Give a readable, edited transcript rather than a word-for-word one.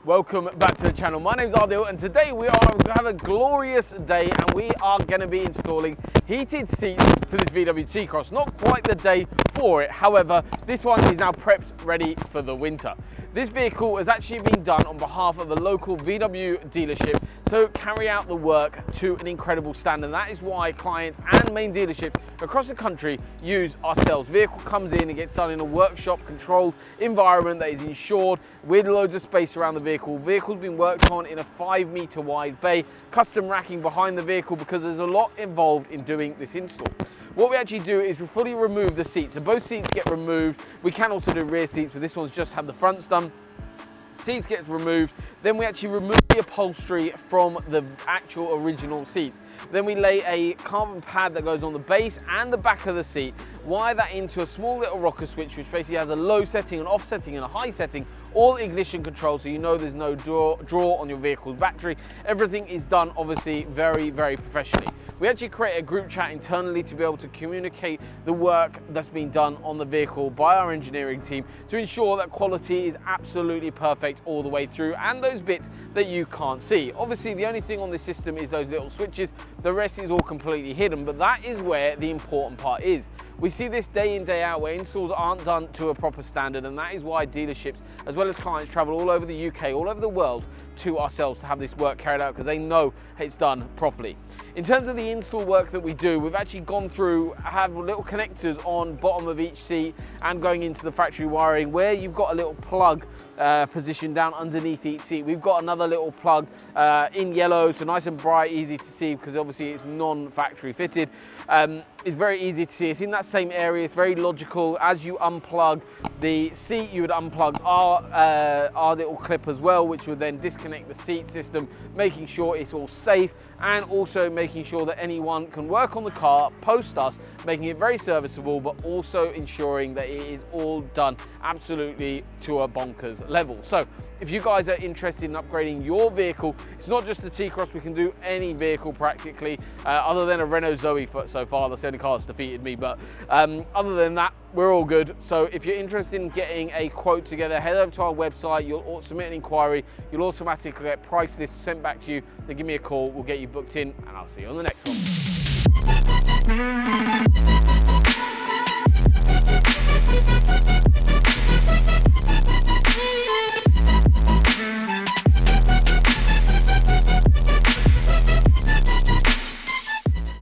Welcome back to the channel. My name's Ardil and today we are going to have a glorious day and we are going to be installing heated seats to this VW T-Cross. Not quite the day for it, however, this one is now prepped ready for the winter. This vehicle has actually been done on behalf of a local VW dealership to carry out the work to an incredible standard. That is why clients and main dealerships across the country use ourselves. Vehicle comes in and gets done in a workshop controlled environment that is insured with loads of space around the vehicle. Vehicle's been worked on in a 5-meter wide bay, custom racking behind the vehicle because there's a lot involved in doing this install. What we actually do is we fully remove the seats. So both seats get removed. We can also do rear seats, but this one's just had the fronts done. Seats gets removed. Then we actually remove the upholstery from the actual original seats. Then we lay a carbon pad that goes on the base and the back of the seat, wire that into a small little rocker switch, which basically has a low setting, an off setting and a high setting, all ignition control, so you know there's no draw on your vehicle's battery. Everything is done obviously very, very professionally. We actually create a group chat internally to be able to communicate the work that's been done on the vehicle by our engineering team to ensure that quality is absolutely perfect all the way through and those bits that you can't see. Obviously, the only thing on this system is those little switches. The rest is all completely hidden, but that is where the important part is. We see this day in, day out where installs aren't done to a proper standard, and that is why dealerships as well as clients travel all over the UK, all over the world to ourselves to have this work carried out because they know it's done properly. In terms of the install work that we do, we've actually gone through, have little connectors on bottom of each seat and going into the factory wiring where you've got a little plug positioned down underneath each seat. We've got another little plug in yellow, so nice and bright, easy to see because obviously it's non-factory fitted. It's very easy to see. It's in that same area. It's very logical. As you unplug the seat, you would unplug our little clip as well, which would then disconnect the seat system, making sure it's all safe and also making sure that anyone can work on the car post us, making it very serviceable, but also ensuring that it is all done absolutely to a bonkers level. So if you guys are interested in upgrading your vehicle, it's not just the T-Cross, we can do any vehicle practically, other than a Renault Zoe so far. That's the only car that's defeated me, but other than that, we're all good. So if you're interested in getting a quote together, head over to our website, you'll submit an inquiry, you'll automatically get price lists sent back to you, then give me a call, we'll get you booked in, and I'll see you on the next one.